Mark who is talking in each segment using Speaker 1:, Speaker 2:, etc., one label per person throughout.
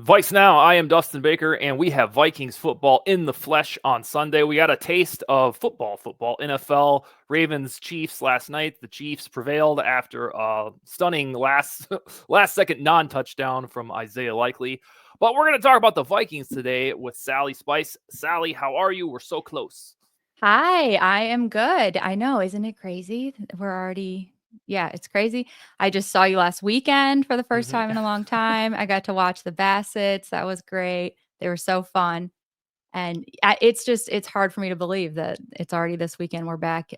Speaker 1: VikesNow, I am Dustin Baker, and we have Vikings football in the flesh on Sunday. We got a taste of football, NFL, Ravens, Chiefs last night. The Chiefs prevailed after a stunning last second non-touchdown from Isaiah Likely. But we're going to talk about the Vikings today with Sally Spice. Sally, how are you? We're so close.
Speaker 2: Hi, I am good. I know, isn't it crazy? It's crazy. I just saw you last weekend for the first time in a long time. I got to watch the Bassets. That was great. They were so fun. And it's hard for me to believe that it's already this weekend. We're back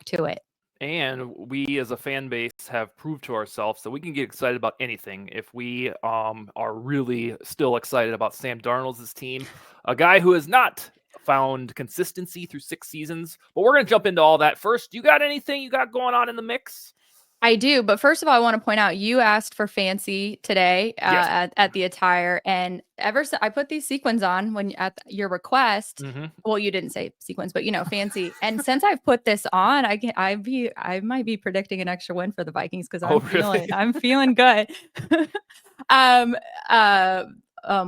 Speaker 2: to it.
Speaker 1: And we as a fan base have proved to ourselves that we can get excited about anything if we are really still excited about Sam Darnold's team, a guy who has not found consistency through 6 seasons. But we're going to jump into all that first. You got anything you got going on in the mix?
Speaker 2: I do, but first of all, I want to point out you asked for fancy today
Speaker 1: Yes.
Speaker 2: at the attire, and I put these sequins on when at your request. Well, you didn't say sequins, but fancy. And since I've put this on, I might be predicting an extra win for the Vikings because
Speaker 1: Really?
Speaker 2: I'm feeling good. um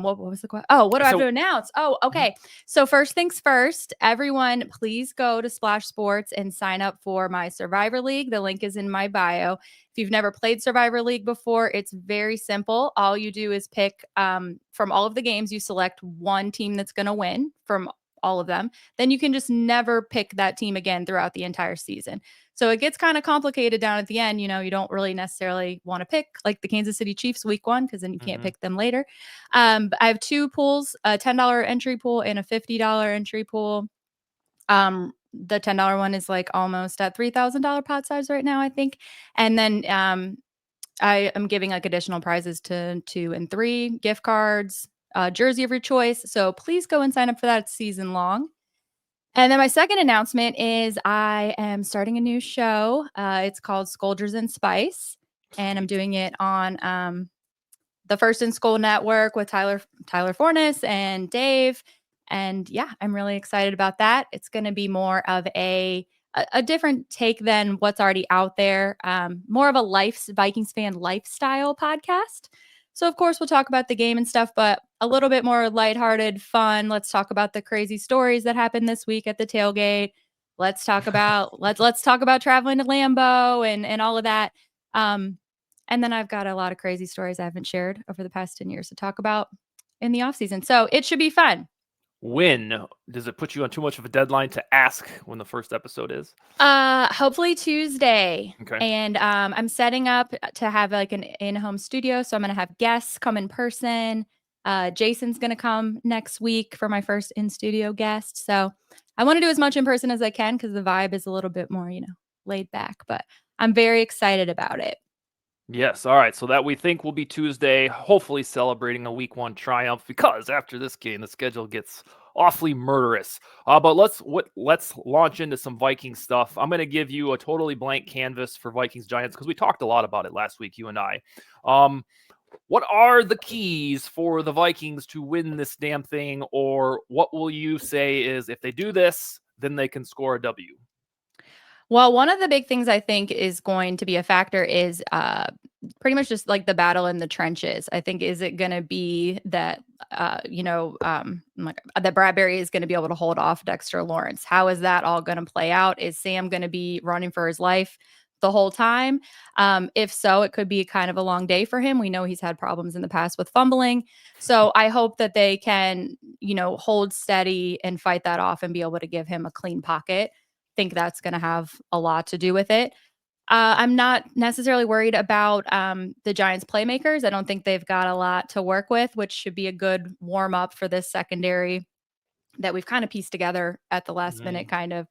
Speaker 2: what was the question? Oh, what do I have to announce? Oh, okay. So first things first, everyone, please go to Splash Sports and sign up for my Survivor League. The link is in my bio. If you've never played Survivor League before, it's very simple. All you do is pick from all of the games, you select one team that's going to win from all of them. Then you can just never pick that team again throughout the entire season. So it gets kind of complicated down at the end. You don't really necessarily want to pick like the Kansas City Chiefs week 1 because then you can't pick them later. But I have 2 pools, a $10 entry pool and a $50 entry pool. The $10 one is like almost at $3,000 pot size right now, I think. And then I am giving like additional prizes to 2 and 3 gift cards, jersey of your choice. So please go and sign up for that. It's season long. And then my second announcement is I am starting a new show. It's called Scolders and Spice, and I'm doing it on the First and Skull Network with Tyler Fornes and Dave. And yeah, I'm really excited about that. It's going to be more of a different take than what's already out there. More of a Vikings fan lifestyle podcast. So of course we'll talk about the game and stuff, but a little bit more lighthearted, fun. Let's talk about the crazy stories that happened this week at the tailgate. Let's talk about let's talk about traveling to Lambeau and all of that. And then I've got a lot of crazy stories I haven't shared over the past 10 years to talk about in the off season. So it should be fun.
Speaker 1: When does it put you on too much of a deadline to ask when the first episode is?
Speaker 2: Hopefully Tuesday.
Speaker 1: Okay.
Speaker 2: And I'm setting up to have like an in-home studio. So I'm going to have guests come in person. Jason's going to come next week for my first in-studio guest. So I want to do as much in person as I can because the vibe is a little bit more, laid back. But I'm very excited about it.
Speaker 1: Yes. All right. So that we think will be Tuesday, hopefully celebrating a week 1 triumph because after this game, the schedule gets awfully murderous. But let's launch into some Viking stuff. I'm going to give you a totally blank canvas for Vikings Giants because we talked a lot about it last week, you and I. What are the keys for the Vikings to win this damn thing? Or what will you say is if they do this, then they can score a W?
Speaker 2: Well, one of the big things I think is going to be a factor is pretty much just like the battle in the trenches. I think is it going to be that that Bradbury is going to be able to hold off Dexter Lawrence? How is that all going to play out? Is Sam going to be running for his life the whole time? If so, it could be kind of a long day for him. We know he's had problems in the past with fumbling. So I hope that they can, hold steady and fight that off and be able to give him a clean pocket. Think that's going to have a lot to do with it. I'm not necessarily worried about the Giants playmakers. I don't think they've got a lot to work with, which should be a good warm up for this secondary that we've kind of pieced together at the last minute, kind of.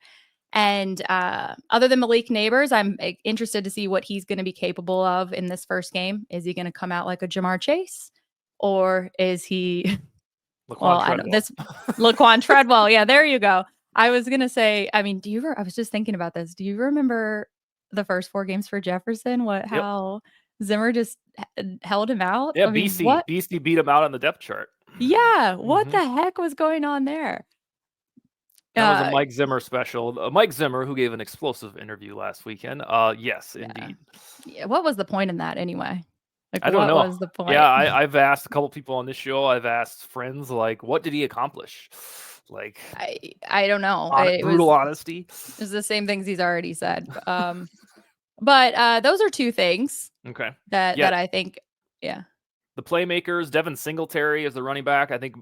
Speaker 2: And other than Malik Neighbors, I'm interested to see what he's going to be capable of in this first game. Is he going to come out like a Jamar Chase, or is he? Laquan Treadwell. Yeah, there you go. I was going to say, I mean, I was just thinking about this. Do you remember the first 4 games for Jefferson? How Zimmer just held him out?
Speaker 1: Yeah,
Speaker 2: I mean,
Speaker 1: BC beat him out on the depth chart.
Speaker 2: Yeah, what the heck was going on there?
Speaker 1: That was a Mike Zimmer special. Mike Zimmer, who gave an explosive interview last weekend. Yes, indeed.
Speaker 2: Yeah, what was the point in that anyway? Like,
Speaker 1: I don't
Speaker 2: what
Speaker 1: know.
Speaker 2: was the
Speaker 1: Yeah,
Speaker 2: point?
Speaker 1: I've asked a couple people on this show. I've asked friends, like, what did he accomplish? Like,
Speaker 2: I don't know. It
Speaker 1: brutal
Speaker 2: was
Speaker 1: honesty.
Speaker 2: the same things he's already said. But those are two things
Speaker 1: Okay.
Speaker 2: that
Speaker 1: Yeah,
Speaker 2: that I think, yeah.
Speaker 1: the playmakers, Devin Singletary is the running back. I think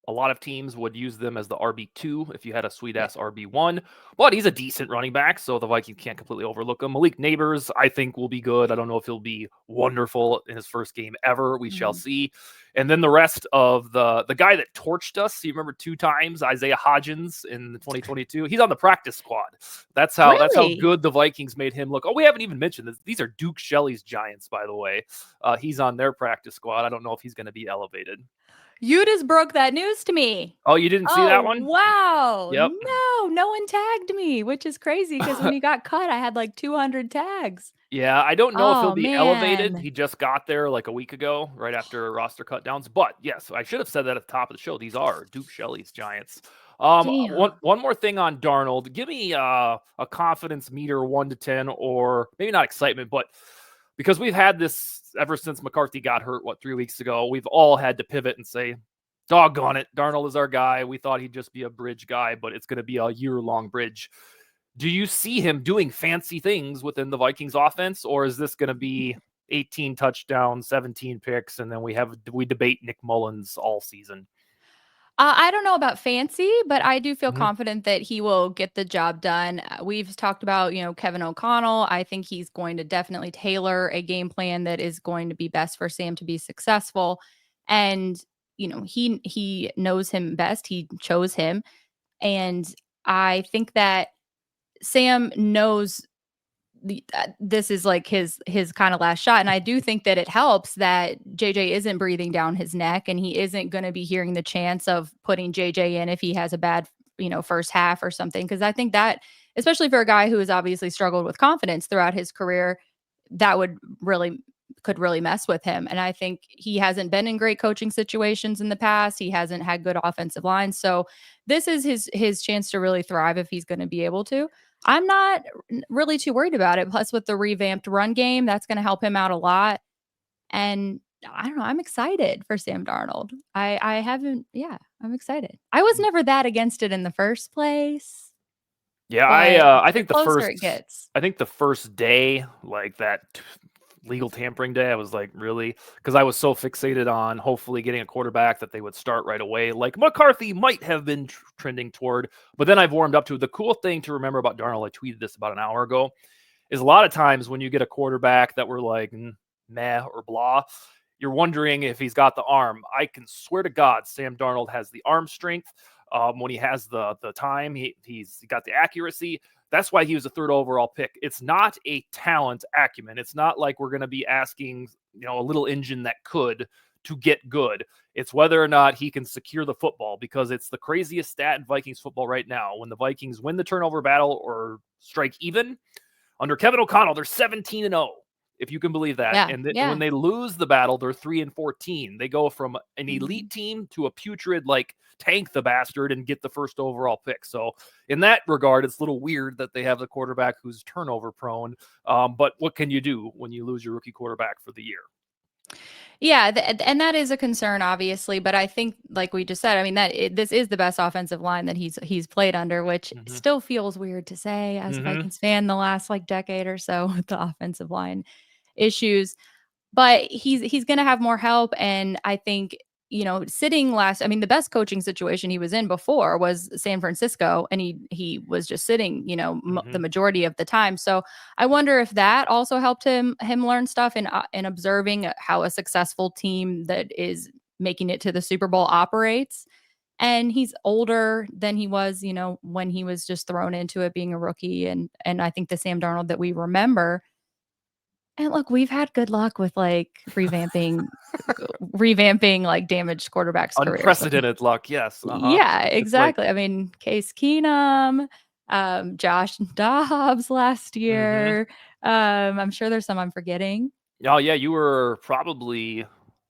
Speaker 1: a lot of teams would use them as the RB2 if you had a sweet
Speaker 2: Yeah.
Speaker 1: ass RB1, but he's a decent running back, so the Vikings can't completely overlook him. Malik Neighbors, I think, will be good. I don't know if he'll be wonderful in his first game ever. We shall
Speaker 2: Mhm.
Speaker 1: see. And then the rest of the guy that torched us, you remember 2 times, Isaiah Hodgins in 2022. He's on the practice squad. That's how
Speaker 2: Really?
Speaker 1: good the Vikings made him look. Oh, we haven't even mentioned this. These are Duke Shelley's Giants, by the way. He's on their practice squad. I don't know if he's going to be elevated.
Speaker 2: You just broke that news to me.
Speaker 1: Oh, you didn't see that
Speaker 2: Oh,
Speaker 1: one?
Speaker 2: wow.
Speaker 1: Yep.
Speaker 2: No one tagged me, which is crazy because when he got cut, I had like 200 tags.
Speaker 1: Yeah, I don't know if he'll
Speaker 2: Oh,
Speaker 1: be elevated.
Speaker 2: man.
Speaker 1: He just got there like a week ago, right after roster cutdowns. But yes, I should have said that at the top of the show. These are Duke Shelley's Giants. One
Speaker 2: Damn.
Speaker 1: one more thing on Darnold. Give me a confidence meter 1 to 10, or maybe not excitement, but because we've had this ever since McCarthy got hurt, 3 weeks ago, we've all had to pivot and say, doggone it, Darnold is our guy. We thought he'd just be a bridge guy, but it's going to be a year-long bridge. Do you see him doing fancy things within the Vikings offense, or is this going to be 18 touchdowns, 17 picks, and then we debate Nick Mullins all season?
Speaker 2: I don't know about fancy, but I do feel
Speaker 1: Mhm.
Speaker 2: confident that he will get the job done. We've talked about, Kevin O'Connell. I think he's going to definitely tailor a game plan that is going to be best for Sam to be successful. And, he knows him best. He chose him. And I think that Sam knows this is like his kind of last shot, and I do think that it helps that JJ isn't breathing down his neck, and he isn't going to be hearing the chance of putting JJ in if he has a bad first half or something, because I think that, especially for a guy who has obviously struggled with confidence throughout his career, that could really mess with him. And I think he hasn't been in great coaching situations in the past. He hasn't had good offensive lines, so this is his chance to really thrive if he's going to be able to. I'm not really too worried about it. Plus, with the revamped run game, that's going to help him out a lot. And I don't know. I'm excited for Sam Darnold. I haven't. Yeah, I'm excited. I was never that against it in the first place,
Speaker 1: Yeah,
Speaker 2: but
Speaker 1: I
Speaker 2: the
Speaker 1: think
Speaker 2: closer it gets.
Speaker 1: the first day, like that legal tampering day, I was like, really? Because I was so fixated on hopefully getting a quarterback that they would start right away, like McCarthy might have been trending toward. But then I've warmed up to it. The cool thing to remember about Darnold, I tweeted this about an hour ago, is a lot of times when you get a quarterback that we're like, meh or blah, you're wondering if he's got the arm. I can swear to God, Sam Darnold has the arm strength. When he has the time, he's got the accuracy. That's why he was a third overall pick. It's not a talent acumen. It's not like we're going to be asking, a little engine that could to get good. It's whether or not he can secure the football, because it's the craziest stat in Vikings football right now. When the Vikings win the turnover battle or strike even, under Kevin O'Connell, they're 17-0, if you can believe that.
Speaker 2: Yeah,
Speaker 1: And when
Speaker 2: yeah.
Speaker 1: they lose the battle, they're 3-14. They go from an
Speaker 2: Mhm.
Speaker 1: elite team to a putrid, like, tank the bastard and get the first overall pick. So in that regard, it's a little weird that they have the quarterback who's turnover prone. But what can you do when you lose your rookie quarterback for the year?
Speaker 2: Yeah, and that is a concern, obviously. But I think, like we just said, I mean this is the best offensive line that he's played under, which
Speaker 1: Mm-hmm.
Speaker 2: still feels weird to say as a
Speaker 1: Mm-hmm.
Speaker 2: Vikings fan the last like decade or so with the offensive line issues. But he's going to have more help, and I think, sitting last, I mean, the best coaching situation he was in before was San Francisco, and he was just sitting,
Speaker 1: Mm-hmm.
Speaker 2: the majority of the time. So I wonder if that also helped him learn stuff in observing how a successful team that is making it to the Super Bowl operates. And he's older than he was, when he was just thrown into it being a rookie. And I think the Sam Darnold that we remember, and look, we've had good luck with, like, revamping, like, damaged quarterbacks' careers. Like,
Speaker 1: Unprecedented luck, yes. Uh-huh.
Speaker 2: yeah,
Speaker 1: It's like,
Speaker 2: exactly. I mean, Case Keenum, Josh Dobbs last
Speaker 1: mm-hmm.
Speaker 2: year. I'm sure there's some I'm forgetting.
Speaker 1: Oh, yeah, you were probably,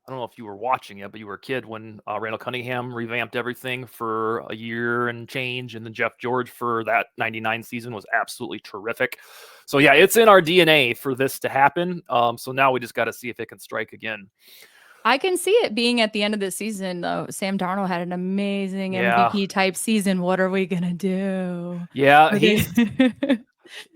Speaker 1: I don't know if you were watching it, but you were a kid when Randall Cunningham revamped everything for a year and change, and then Jeff George for that '99 season was absolutely terrific. So yeah, it's in our DNA for this to happen. So now we just got to see if it can strike again.
Speaker 2: I can see it being at the end of the season, though. Sam Darnold had an amazing
Speaker 1: Yeah,
Speaker 2: MVP type season. What are we gonna do?
Speaker 1: yeah,
Speaker 2: Are they?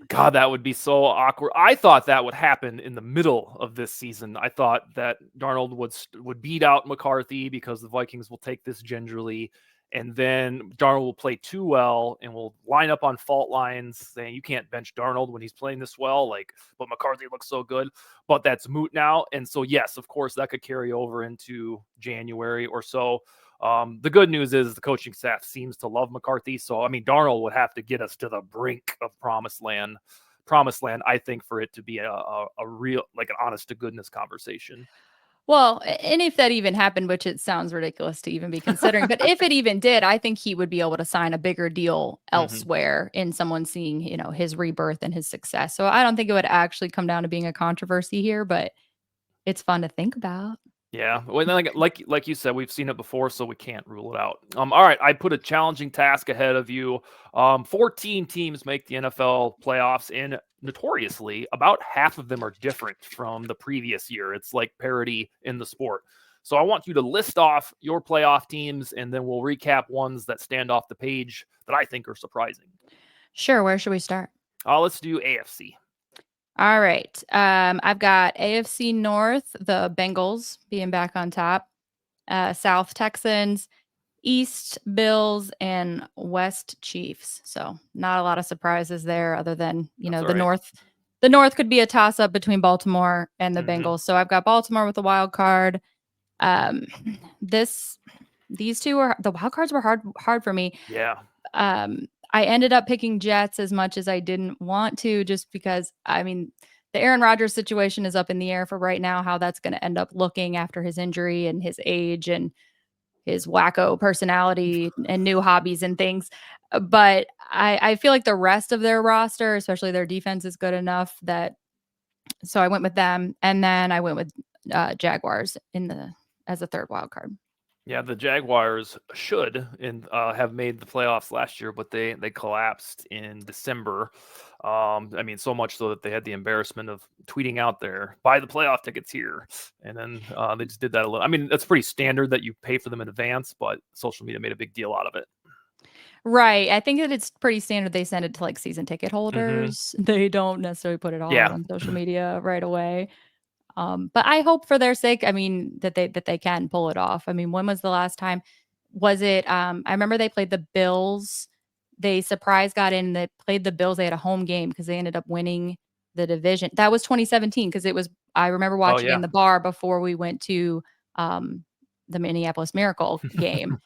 Speaker 1: God, that would be so awkward. I thought that would happen in the middle of this season. I thought that Darnold would beat out McCarthy because the Vikings will take this gingerly, and then Darnold will play too well and will line up on fault lines saying you can't bench Darnold when he's playing this well. Like, but McCarthy looks so good. But that's moot now, and so yes, of course, that could carry over into January or so. The good news is the coaching staff seems to love McCarthy. So, I mean, Darnold would have to get us to the brink of promised land, I think, for it to be a real, like an honest to goodness conversation.
Speaker 2: Well, and if that even happened, which it sounds ridiculous to even be considering, but if it even did, I think he would be able to sign a bigger deal elsewhere in someone seeing, his rebirth and his success. So I don't think it would actually come down to being a controversy here, but it's fun to think about.
Speaker 1: Yeah, well, then like you said, we've seen it before, so we can't rule it out. All right, I put a challenging task ahead of you. 14 teams make the NFL playoffs, and notoriously, about half of them are different from the previous year. It's like parity in the sport. So I want you to list off your playoff teams, and then we'll recap ones that stand off the page that I think are surprising.
Speaker 2: Sure. Where should we start?
Speaker 1: Let's do AFC.
Speaker 2: All right. I've got AFC North, the Bengals being back on top, South Texans, East Bills, and West Chiefs. So not a lot of surprises there, other than
Speaker 1: That's all
Speaker 2: the
Speaker 1: right.
Speaker 2: North. The North could be a toss up between Baltimore and the Bengals. So I've got Baltimore with a wild card. These two were the wild cards were hard for me.
Speaker 1: Yeah.
Speaker 2: I ended up picking Jets as much as I didn't want to, just because, I mean, the Aaron Rodgers situation is up in the air for right now, how that's going to end up looking after his injury and his age and his wacko personality and new hobbies and things. But I feel like the rest of their roster, especially their defense, is good enough so I went with them. And then I went with Jaguars as a third wild card.
Speaker 1: Yeah, the Jaguars should have made the playoffs last year, but they collapsed in December. I mean, so much so that they had the embarrassment of tweeting out there, "Buy the playoff tickets here," and then they just did that a little. I mean, that's pretty standard that you pay for them in advance, but social media made a big deal out of it.
Speaker 2: Right. I think that it's pretty standard they send it to like season ticket holders. They don't necessarily put it all out
Speaker 1: Yeah,
Speaker 2: on social media right away. But I hope for their sake, I mean, that they can pull it off. I mean, when was the last time? Was it I remember they played the Bills. They got in, they played the Bills. They had a home game because they ended up winning the division. That was 2017 because I remember
Speaker 1: oh
Speaker 2: watching
Speaker 1: yeah,
Speaker 2: in the bar before we went to the Minneapolis Miracle game.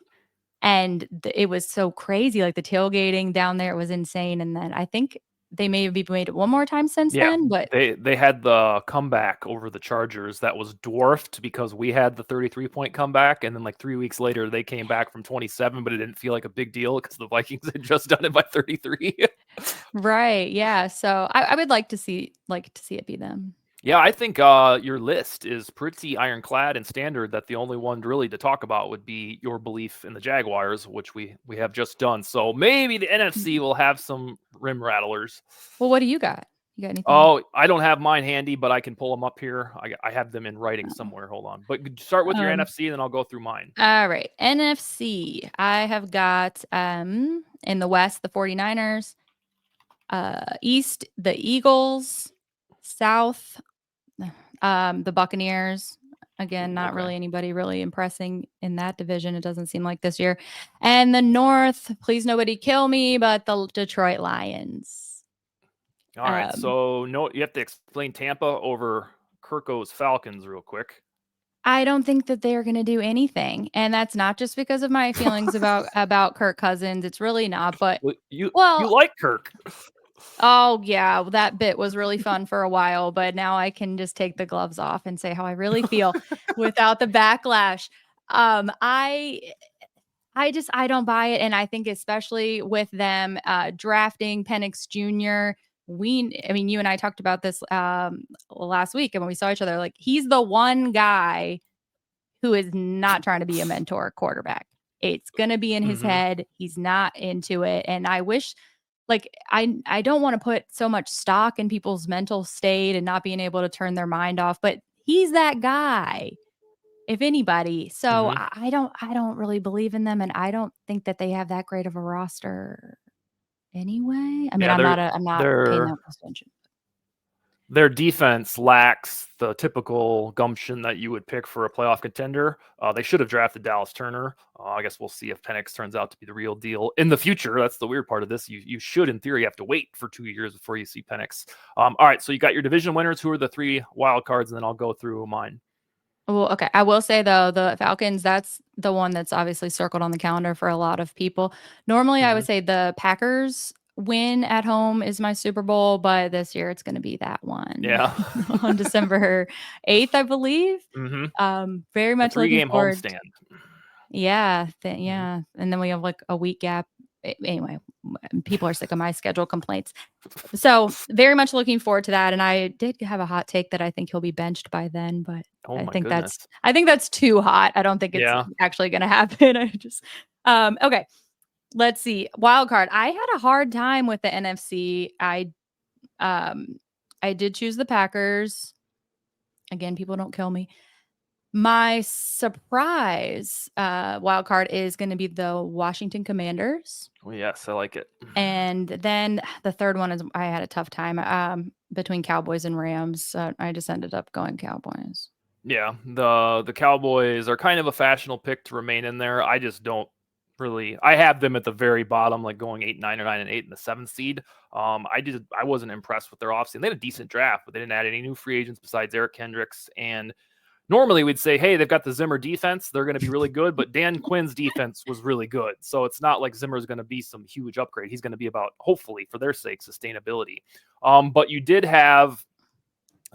Speaker 2: And it was so crazy, like the tailgating down there was insane. And then I think they may have made it one more time since
Speaker 1: yeah.
Speaker 2: then, but
Speaker 1: They had the comeback over the Chargers that was dwarfed because we had the 33-point comeback, and then like 3 weeks later they came back from 27, but it didn't feel like a big deal because the Vikings had just done it by 33.
Speaker 2: right, yeah. So I would like to see it be them.
Speaker 1: Yeah, I think your list is pretty ironclad and standard that the only one really to talk about would be your belief in the Jaguars, which we have just done. So maybe the NFC will have some rim rattlers.
Speaker 2: Well, what do you got? You got anything?
Speaker 1: Oh, I don't have mine handy, but I can pull them up here. I have them in writing somewhere. Hold on. But start with your NFC, and then I'll go through mine.
Speaker 2: All right. NFC. I have got in the West, the 49ers, East, the Eagles, South, the Buccaneers. Again, not really anybody really impressing in that division. It doesn't seem like this year. And the North, please nobody kill me, but the Detroit Lions.
Speaker 1: All right. So you have to explain Tampa over Kirko's Falcons real quick.
Speaker 2: I don't think that they're going to do anything, and that's not just because of my feelings about Kirk Cousins. It's really not. But
Speaker 1: you like Kirk.
Speaker 2: Oh yeah, that bit was really fun for a while, but now I can just take the gloves off and say how I really feel without the backlash. I don't buy it, and I think especially with them drafting Penix Jr. You and I talked about this last week, and when we saw each other, like he's the one guy who is not trying to be a mentor quarterback. It's going to be in his
Speaker 1: Mm-hmm.
Speaker 2: head. He's not into it. And I wish, like, I don't want to put so much stock in people's mental state and not being able to turn their mind off, but he's that guy, if anybody. So
Speaker 1: Mm-hmm.
Speaker 2: I don't really believe in them, and I don't think that they have that great of a roster anyway. I mean,
Speaker 1: Yeah,
Speaker 2: I'm not paying that close attention.
Speaker 1: their defense lacks the typical gumption that you would pick for a playoff contender. They should have drafted Dallas Turner. I guess we'll see if Penix turns out to be the real deal in the future. That's the weird part of this. You should, in theory, have to wait for 2 years before you see Penix. All right, so you got your division winners. Who are the 3 wild cards? And then I'll go through mine.
Speaker 2: Well, okay. I will say though, the Falcons, that's the one that's obviously circled on the calendar for a lot of people. Normally, I
Speaker 1: Mm-hmm.
Speaker 2: would say the Packers win at home is my Super Bowl, but this year it's going to be that one
Speaker 1: Yeah.
Speaker 2: on December 8th, I believe.
Speaker 1: Mm-hmm.
Speaker 2: Very
Speaker 1: The
Speaker 2: much looking
Speaker 1: 3-game
Speaker 2: forward.
Speaker 1: homestand.
Speaker 2: Yeah,
Speaker 1: Mm-hmm.
Speaker 2: yeah. And then we have like a week gap. Anyway, people are sick of my schedule complaints. So very much looking forward to that. And I did have a hot take that I think he'll be benched by then, but
Speaker 1: Oh my goodness.
Speaker 2: I think that's too hot. I don't think it's
Speaker 1: Yeah.
Speaker 2: actually going to happen. I just okay. Let's see. Wild card. I had a hard time with the NFC. Um I did choose the Packers. Again, people don't kill me. My surprise wild card is going to be the Washington Commanders.
Speaker 1: Oh, yes, I like it.
Speaker 2: And then the third one is I had a tough time between Cowboys and Rams. I just ended up going Cowboys.
Speaker 1: Yeah, the Cowboys are kind of a fashionable pick to remain in there. I just don't really. I have them at the very bottom, like going 8, 9, or 9 and 8 in the 7th seed. I wasn't impressed with their offseason. They had a decent draft, but they didn't add any new free agents besides Eric Kendricks. And normally we'd say, hey, they've got the Zimmer defense. They're going to be really good, but Dan Quinn's defense was really good. So it's not like Zimmer's going to be some huge upgrade. He's going to be about, hopefully, for their sake, sustainability. But you did have,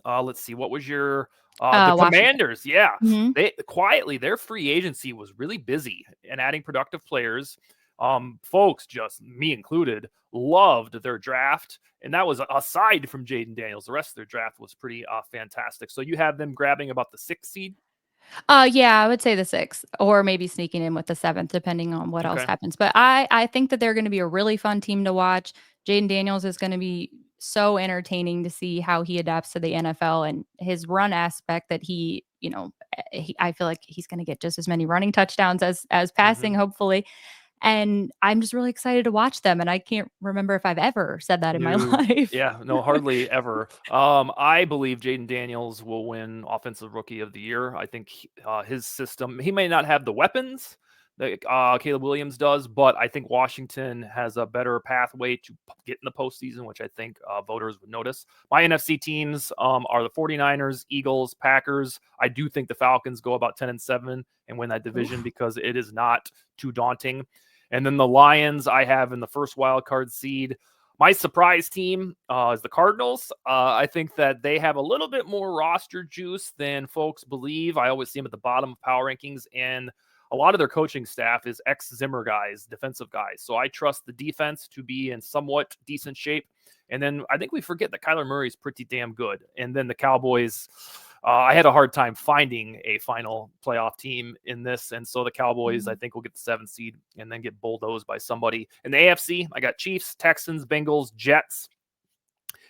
Speaker 1: let's see, what was your the
Speaker 2: Washington.
Speaker 1: Commanders? Yeah,
Speaker 2: Mm-hmm.
Speaker 1: they quietly their free agency was really busy and adding productive players. Folks, just me included, loved their draft, and that was aside from Jaden Daniels. The rest of their draft was pretty fantastic. So you have them grabbing about the 6th seed.
Speaker 2: Yeah, I would say the 6th, or maybe sneaking in with the 7th, depending on what else
Speaker 1: Okay.
Speaker 2: happens. But I think that they're going to be a really fun team to watch. Jaden Daniels is going to be so entertaining to see how he adapts to the NFL and his run aspect. That I feel like he's going to get just as many running touchdowns as
Speaker 1: Mm-hmm.
Speaker 2: passing, hopefully. And I'm just really excited to watch them. And I can't remember if I've ever said that in my
Speaker 1: No,
Speaker 2: life.
Speaker 1: yeah, no, hardly ever. I believe Jaden Daniels will win Offensive Rookie of the Year. I think his system, he may not have the weapons that Caleb Williams does, but I think Washington has a better pathway to get in the postseason, which I think voters would notice. My NFC teams are the 49ers, Eagles, Packers. I do think the Falcons go about 10-7 and win that division because it is not too daunting. And then the Lions I have in the first wild card seed. My surprise team is the Cardinals. I think that they have a little bit more roster juice than folks believe. I always see them at the bottom of power rankings, and a lot of their coaching staff is ex-Zimmer guys, defensive guys. So I trust the defense to be in somewhat decent shape. And then I think we forget that Kyler Murray is pretty damn good. And then the Cowboys, I had a hard time finding a final playoff team in this. And so the Cowboys, I think, will get the 7th seed and then get bulldozed by somebody. In the AFC, I got Chiefs, Texans, Bengals, Jets.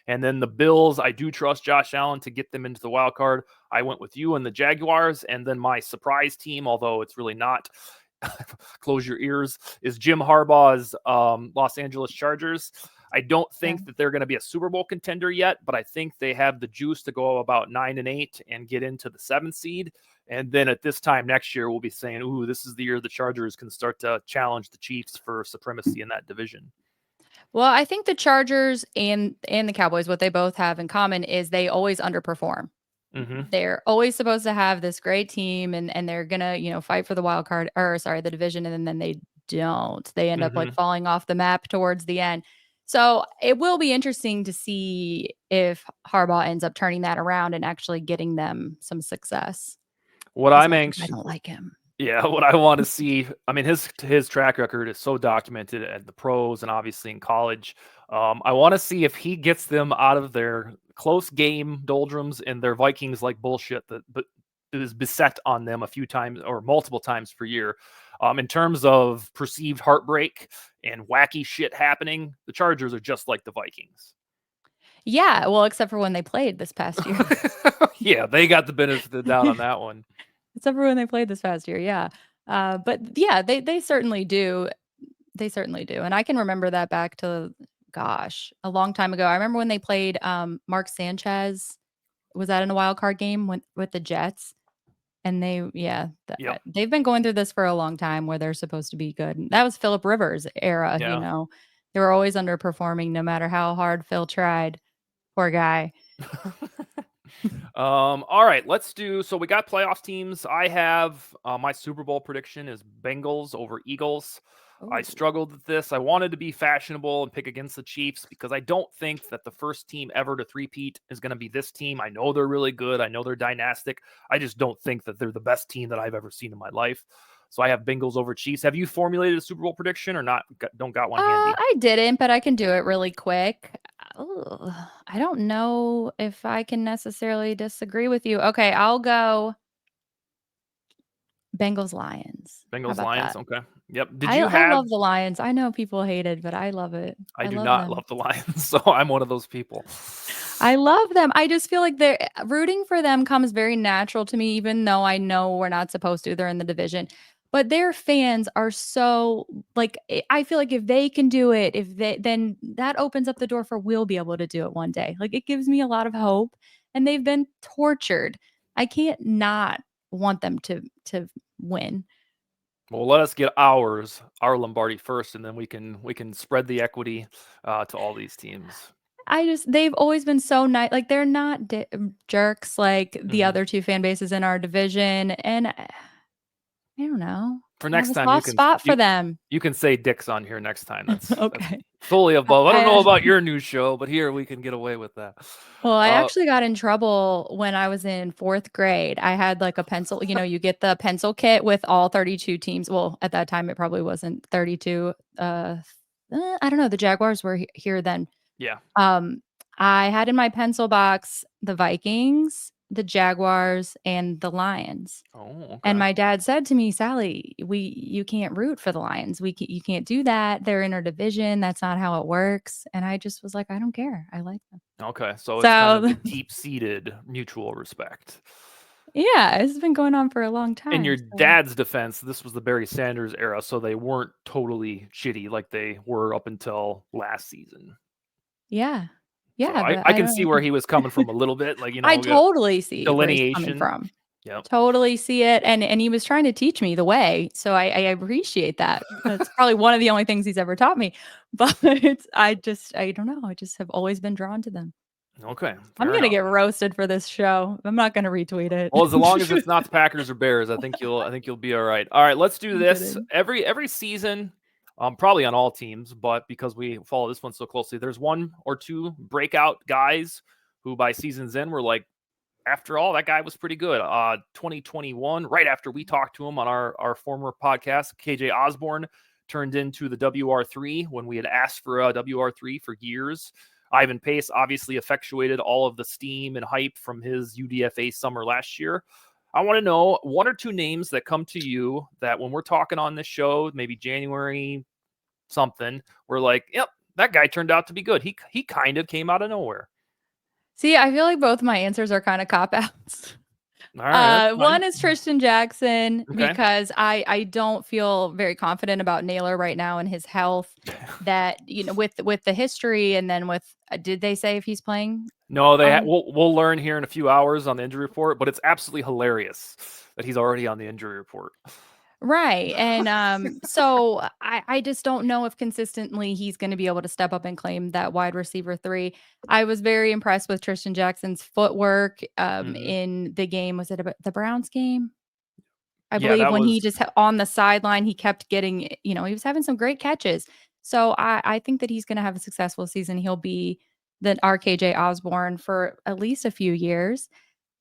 Speaker 1: And then the Bills, I do trust Josh Allen to get them into the wild card. I went with you and the Jaguars. And then my surprise team, although it's really not, close your ears, is Jim Harbaugh's Los Angeles Chargers. I don't think that they're going to be a Super Bowl contender yet, but I think they have the juice to go about 9 and 8 and get into the 7th seed. And then at this time next year, we'll be saying, ooh, this is the year the Chargers can start to challenge the Chiefs for supremacy in that division.
Speaker 2: Well, I think the Chargers and the Cowboys, what they both have in common is they always underperform.
Speaker 1: Mm-hmm.
Speaker 2: They're always supposed to have this great team and they're gonna, fight for the wild card or sorry, the division, and then they don't. They end up like falling off the map towards the end. So it will be interesting to see if Harbaugh ends up turning that around and actually getting them some success.
Speaker 1: What
Speaker 2: As
Speaker 1: I'm
Speaker 2: much as I
Speaker 1: anxious,
Speaker 2: don't like him.
Speaker 1: yeah, what I want to see. I mean, his track record is so documented at the pros and obviously in college. I want to see if he gets them out of their close game doldrums and their Vikings like bullshit that is beset on them a few times or multiple times per year. In terms of perceived heartbreak and wacky shit happening, the Chargers are just like the Vikings.
Speaker 2: Yeah, well, except for when they played this past year.
Speaker 1: Yeah, they got the benefit of the doubt on that one.
Speaker 2: Except for when they played this past year, yeah. But yeah, they certainly do. They certainly do. And I can remember that back to, gosh, a long time ago. I remember when they played Mark Sanchez. Was that in a wild card game with the Jets? And
Speaker 1: Yep.
Speaker 2: they've been going through this for a long time where they're supposed to be good. And that was Philip Rivers era, you
Speaker 1: Yeah.
Speaker 2: know. They were always underperforming no matter how hard Phil tried. Poor guy.
Speaker 1: All right, let's do. So we got playoff teams. I have my Super Bowl prediction is Bengals over Eagles. I
Speaker 2: Oh.
Speaker 1: struggled with this. I wanted to be fashionable and pick against the Chiefs because I don't think that the first team ever to three-peat is going to be this team. I know they're really good. I know they're dynastic. I just don't think that they're the best team that I've ever seen in my life. So I have Bengals over Chiefs. Have you formulated a Super Bowl prediction or not? Don't got one handy?
Speaker 2: I didn't, but I can do it really quick. Ugh, I don't know if I can necessarily disagree with you. Okay, I'll go Bengals Lions. How
Speaker 1: Bengals
Speaker 2: about
Speaker 1: Lions.
Speaker 2: that?
Speaker 1: Okay. Yep. Did
Speaker 2: I
Speaker 1: you
Speaker 2: I
Speaker 1: have?
Speaker 2: love the Lions. I know people hate it, but I love it.
Speaker 1: I
Speaker 2: I
Speaker 1: do
Speaker 2: love
Speaker 1: not
Speaker 2: them.
Speaker 1: love the Lions, so I'm one of those people.
Speaker 2: I love them. I just feel like they're rooting for them comes very natural to me, even though I know we're not supposed to. They're in the division. But their fans are so like I feel like if they can do it, if they then that opens up the door for we'll be able to do it one day. Like it gives me a lot of hope. And they've been tortured. I can't not want them to win.
Speaker 1: Well, let us get our Lombardi first, and then we can spread the equity to all these teams.
Speaker 2: They've always been so nice. Like they're not jerks like the
Speaker 1: Hmm.
Speaker 2: other two fan bases in our division. And I don't know.
Speaker 1: For
Speaker 2: I have
Speaker 1: next
Speaker 2: a
Speaker 1: time,
Speaker 2: soft spot for them.
Speaker 1: you can say dicks on here next time. That's
Speaker 2: Okay.
Speaker 1: fully above. I don't know
Speaker 2: I
Speaker 1: about your new show, but here we can get away with that.
Speaker 2: well, I
Speaker 1: Uh,
Speaker 2: actually got in trouble when I was in 4th grade. I had like a pencil, you get the pencil kit with all 32 teams. Well, at that time it probably wasn't 32. I don't know. The Jaguars were here then.
Speaker 1: yeah.
Speaker 2: Um, I had in my pencil box the Vikings, the Jaguars, and the Lions.
Speaker 1: Oh,
Speaker 2: And
Speaker 1: okay.
Speaker 2: my dad said to me, "Sally, you can't root for the Lions. You can't do that. They're in our division. That's not how it works." And I just was like, "I don't care. I like them."
Speaker 1: Okay. So it's kind of
Speaker 2: So
Speaker 1: the deep-seated mutual respect.
Speaker 2: yeah, it's been going on for a long
Speaker 1: In
Speaker 2: time.
Speaker 1: your
Speaker 2: So
Speaker 1: dad's defense, this was the Barry Sanders era, so they weren't totally shitty like they were up until last season.
Speaker 2: yeah.
Speaker 1: So
Speaker 2: Yeah, but
Speaker 1: I
Speaker 2: I
Speaker 1: can see
Speaker 2: don't
Speaker 1: where he was coming from a little bit, like,
Speaker 2: I
Speaker 1: we got
Speaker 2: totally see where he's coming
Speaker 1: delineation.
Speaker 2: from.
Speaker 1: Yep.
Speaker 2: Totally see it, and he was trying to teach me the way, so I appreciate that. That's probably one of the only things he's ever taught me, but I don't know, I just have always been drawn to them.
Speaker 1: Okay,
Speaker 2: I'm
Speaker 1: fair
Speaker 2: gonna
Speaker 1: enough.
Speaker 2: get roasted for this show. I'm not gonna retweet it.
Speaker 1: Well, as long as it's not the Packers or Bears, I think you'll be all right. All right, let's do
Speaker 2: I'm
Speaker 1: this.
Speaker 2: kidding.
Speaker 1: Every season, probably on all teams, but because we follow this one so closely, there's one or two breakout guys who by season's end were like, after all, that guy was pretty good. 2021, right after we talked to him on our former podcast, KJ Osborne turned into the WR3 when we had asked for a WR3 for years. Ivan Pace obviously effectuated all of the steam and hype from his UDFA summer last year. I want to know one or two names that come to you that when we're talking on this show, maybe January something, we're like, yep, that guy turned out to be good. He kind of came out of nowhere.
Speaker 2: See, I feel like both my answers are kinda cop outs.
Speaker 1: All right, that's fine.
Speaker 2: One is Tristan Jackson
Speaker 1: Okay.
Speaker 2: because I don't feel very confident about Naylor right now and his health that, with the history and then with did they say if he's playing
Speaker 1: No,
Speaker 2: on
Speaker 1: we'll learn here in a few hours on the injury report, but it's absolutely hilarious that he's already on the injury report.
Speaker 2: right, and, so I just don't know if consistently he's gonna be able to step up and claim that wide receiver 3. I was very impressed with Tristan Jackson's footwork,
Speaker 1: Hmm.
Speaker 2: in the game. Was it about the Browns game? I
Speaker 1: Yeah,
Speaker 2: believe
Speaker 1: that
Speaker 2: when he
Speaker 1: was
Speaker 2: just on the sideline, he kept getting, he was having some great catches. So I think that he's gonna have a successful season. He'll be the RKJ Osborne for at least a few years.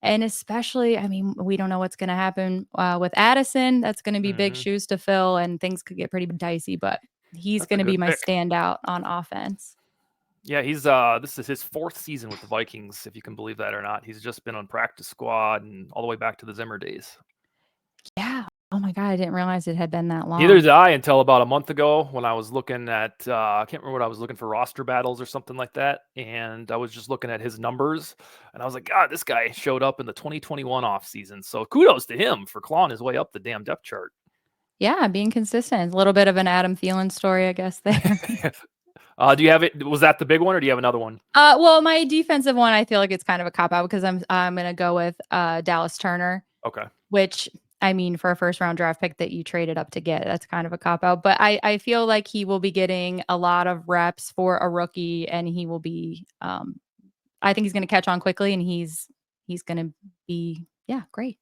Speaker 2: And especially, I mean, we don't know what's gonna happen, with Addison. That's gonna be big
Speaker 1: mhm,
Speaker 2: shoes to fill, and things could get pretty dicey, but he's
Speaker 1: that's a
Speaker 2: gonna be
Speaker 1: good
Speaker 2: my
Speaker 1: pick.
Speaker 2: standout on offense.
Speaker 1: Yeah, he's this is his 4th season with the Vikings, if you can believe that or not. He's just been on practice squad and all the way back to the Zimmer days.
Speaker 2: Yeah. Oh my god, I didn't realize it had been that
Speaker 1: Neither
Speaker 2: long.
Speaker 1: did I until about a month ago when I was looking at I can't remember what I was looking for, roster battles or something like that, and I was just looking at his numbers, and I was like, God, this guy showed up in the 2021 offseason. So kudos to him for clawing his way up the damn depth chart.
Speaker 2: Yeah, being consistent. A little bit of an Adam Thielen story, I guess, there.
Speaker 1: Do you have it? Was that the big one, or do you have another one?
Speaker 2: Well, my defensive one, I feel like it's kind of a cop out because I'm gonna go with Dallas Turner,
Speaker 1: Okay.
Speaker 2: which I mean, for a first round draft pick that you traded up to get, that's kind of a cop out. But I feel like he will be getting a lot of reps for a rookie, and he will be. I think he's going to catch on quickly, and he's going to be great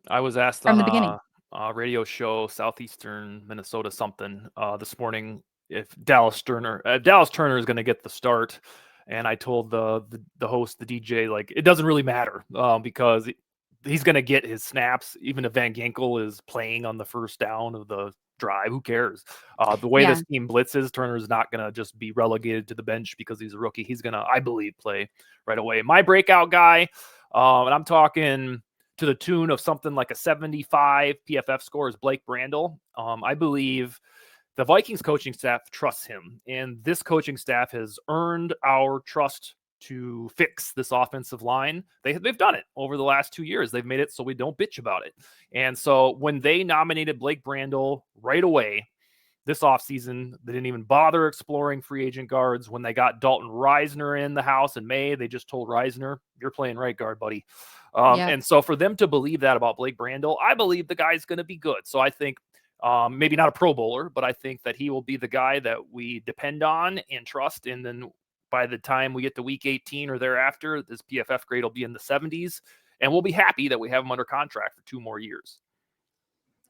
Speaker 1: I was asked
Speaker 2: from
Speaker 1: on
Speaker 2: the beginning.
Speaker 1: a radio show, Southeastern Minnesota something, this morning if Dallas Turner is going to get the start, and I told the host, the DJ, like it doesn't really matter because he's going to get his snaps, even if Van Ginkel is playing on the first down of the drive. Who cares? The way
Speaker 2: Yeah.
Speaker 1: this team blitzes, Turner's not going to just be relegated to the bench because he's a rookie. He's going to, I believe, play right away. My breakout guy, and I'm talking to the tune of something like a 75 PFF score, is Blake Brandel. I believe the Vikings coaching staff trusts him, and this coaching staff has earned our trust to fix this offensive line. They've done it over the last 2 years. They've made it so we don't bitch about it. And so when they nominated Blake Brandel right away this offseason, they didn't even bother exploring free agent guards. When they got Dalton Reisner in the house in May, they just told Reisner, you're playing right guard, buddy.
Speaker 2: Yep.
Speaker 1: And so for them to believe that about Blake Brandel, I believe the guy's going to be good. So I think maybe not a Pro Bowler, but I think that he will be the guy that we depend on and trust. And then by the time we get to week 18 or thereafter, this PFF grade will be in the 70s. And we'll be happy that we have him under contract for 2 more years.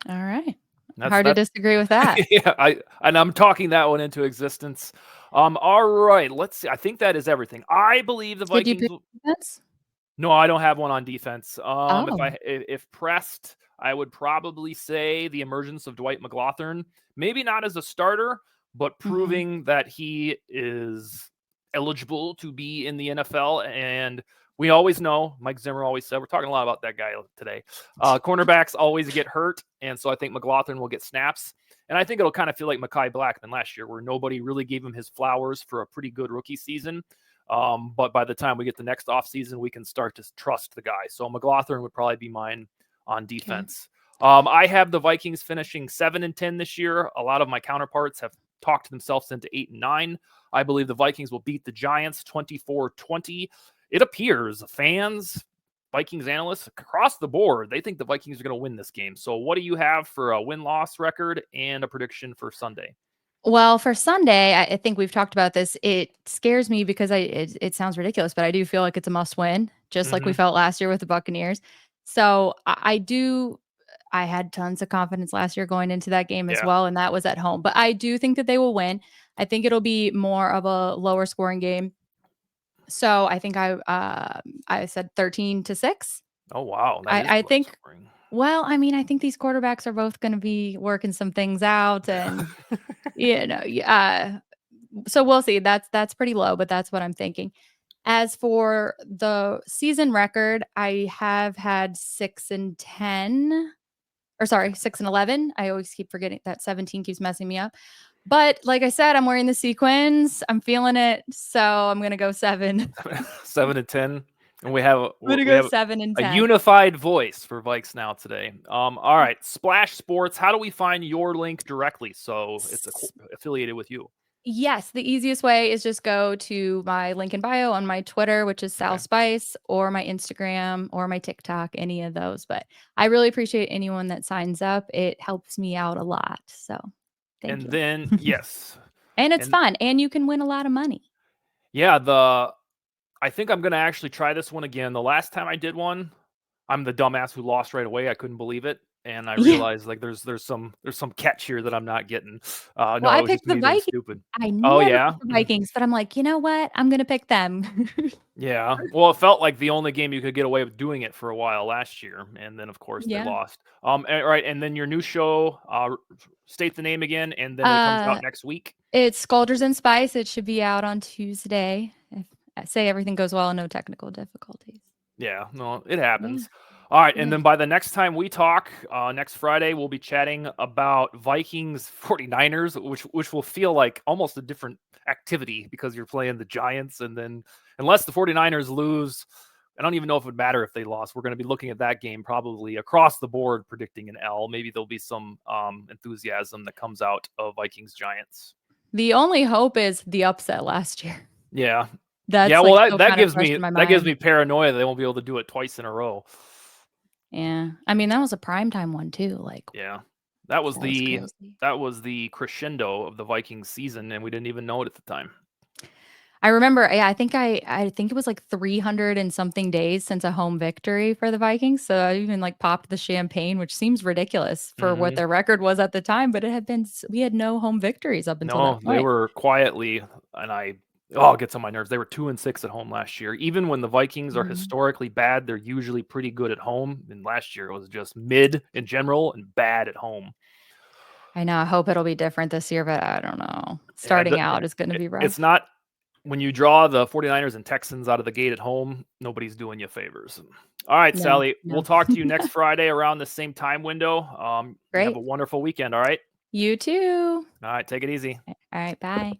Speaker 2: All right.
Speaker 1: That's
Speaker 2: Hard to disagree with that.
Speaker 1: yeah, I'm talking that one into existence. All right, let's see. I think that is everything. I believe the
Speaker 2: Did you
Speaker 1: Vikings.
Speaker 2: pick defense?
Speaker 1: No, I don't have one on defense.
Speaker 2: Oh.
Speaker 1: If pressed, I would probably say the emergence of Dwight McGlothern, maybe not as a starter, but
Speaker 2: Mhm.
Speaker 1: proving that he is eligible to be in the NFL. And we always know, Mike Zimmer always said, we're talking a lot about that guy today. Cornerbacks always get hurt, and so I think McGlothern will get snaps. And I think it'll kind of feel like Mekhi Blackman last year, where nobody really gave him his flowers for a pretty good rookie season. But by the time we get the next offseason, we can start to trust the guy. So McGlothern would probably be mine on
Speaker 2: Okay.
Speaker 1: defense. I have the Vikings finishing 7-10 this year. A lot of my counterparts have talked themselves into 8-9. I believe the Vikings will beat the Giants 24-20. It appears fans, Vikings analysts across the board, they think the Vikings are going to win this game. So what do you have for a win-loss record and a prediction for Sunday?
Speaker 2: Well, for Sunday, I think we've talked about this. It scares me because it sounds ridiculous, but I do feel like it's a must win, just like we
Speaker 1: Mm-hmm.
Speaker 2: felt last year with the Buccaneers. So I do. I had tons of confidence last year going into that game as
Speaker 1: Yeah.
Speaker 2: well, and that was at home. But I do think that they will win. I think it'll be more of a lower scoring game. So I think I said 13-6.
Speaker 1: Oh, wow. That is
Speaker 2: I
Speaker 1: low
Speaker 2: think.
Speaker 1: scoring.
Speaker 2: Well, I mean, I think these quarterbacks are both going to be working some things out, and so we'll see. That's pretty low, but that's what I'm thinking. As for the season record, I have had 6-10, or sorry, 6-11. I always keep forgetting that 17 keeps messing me up. But like I said, I'm wearing the sequins. I'm feeling it, so I'm gonna go 7.
Speaker 1: 7-10, and we have
Speaker 2: I'm gonna
Speaker 1: we
Speaker 2: go
Speaker 1: have
Speaker 2: 7 and
Speaker 1: a
Speaker 2: 10.
Speaker 1: unified voice for VikesNow today. All right, Splash Sports. How do we find your link directly? So it's affiliated with you.
Speaker 2: Yes, the easiest way is just go to my link in bio on my Twitter, which is Sal
Speaker 1: Okay,
Speaker 2: Spice, or my Instagram or my TikTok, any of those. But I really appreciate anyone that signs up. It helps me out a lot. So thank
Speaker 1: and
Speaker 2: you.
Speaker 1: then yes,
Speaker 2: And it's
Speaker 1: and
Speaker 2: fun, and you can win a lot of money.
Speaker 1: yeah, I think I'm gonna actually try this one again. The last time I did one, I'm the dumbass who lost right away. I couldn't believe it. and I
Speaker 2: Yeah.
Speaker 1: realized like there's some catch here that I'm not getting.
Speaker 2: Well,
Speaker 1: No,
Speaker 2: I
Speaker 1: it was
Speaker 2: picked
Speaker 1: just
Speaker 2: the
Speaker 1: me being
Speaker 2: Vikings.
Speaker 1: stupid.
Speaker 2: I
Speaker 1: Oh
Speaker 2: never
Speaker 1: yeah,
Speaker 2: pick the Vikings, but I'm like, you know what? I'm gonna pick them.
Speaker 1: yeah. Well, it felt like the only game you could get away with doing it for a while last year, and then of course they
Speaker 2: Yeah.
Speaker 1: lost. Right, and then your new show, state the name again, and then it comes out
Speaker 2: Uh,
Speaker 1: next week.
Speaker 2: it's Scalders and Spice. It should be out on Tuesday. If I say everything goes well and no technical difficulties.
Speaker 1: Yeah, no, it
Speaker 2: Yeah.
Speaker 1: happens. All right, and
Speaker 2: Yeah.
Speaker 1: then by the next time we talk, next Friday, we'll be chatting about Vikings 49ers, which will feel like almost a different activity because you're playing the Giants, and then unless the 49ers lose, I don't even know if it would matter if they lost. We're going to be looking at that game probably across the board, predicting an L. Maybe there'll be some enthusiasm that comes out of Vikings Giants.
Speaker 2: The only hope is the upset last year.
Speaker 1: Yeah, yeah.
Speaker 2: That's
Speaker 1: Well,
Speaker 2: like
Speaker 1: that
Speaker 2: still
Speaker 1: that
Speaker 2: kind of
Speaker 1: gives
Speaker 2: fresh
Speaker 1: me
Speaker 2: in my
Speaker 1: that gives me
Speaker 2: mind.
Speaker 1: paranoia they won't be able to do it twice in a row.
Speaker 2: Yeah. I mean, that was a primetime one too. Like
Speaker 1: Yeah. That was
Speaker 2: that was
Speaker 1: the
Speaker 2: crazy.
Speaker 1: that was the crescendo of the Vikings season, and we didn't even know it at the time.
Speaker 2: I remember, yeah, I think it was like 300 and something days since a home victory for the Vikings. So I even like popped the champagne, which seems ridiculous for what
Speaker 1: Mhm.
Speaker 2: their record was at the time, but it had been we had no home victories up until
Speaker 1: No,
Speaker 2: that
Speaker 1: they
Speaker 2: point.
Speaker 1: were quietly, and it gets on my nerves. They were 2-6 at home last year. Even when the Vikings are
Speaker 2: Mhm.
Speaker 1: historically bad, they're usually pretty good at home. And last year it was just mid in general and bad at home.
Speaker 2: I know. I hope it'll be different this year, but I don't know.
Speaker 1: And
Speaker 2: Starting out is going to be
Speaker 1: it's
Speaker 2: rough.
Speaker 1: not when you draw the 49ers and Texans out of the gate at home, nobody's doing you favors. All right,
Speaker 2: No,
Speaker 1: Sally, we'll
Speaker 2: no.
Speaker 1: talk to you next Friday around the same time window. You have a
Speaker 2: Great.
Speaker 1: wonderful weekend. All right.
Speaker 2: You too.
Speaker 1: All right. Take it easy.
Speaker 2: All right. Bye.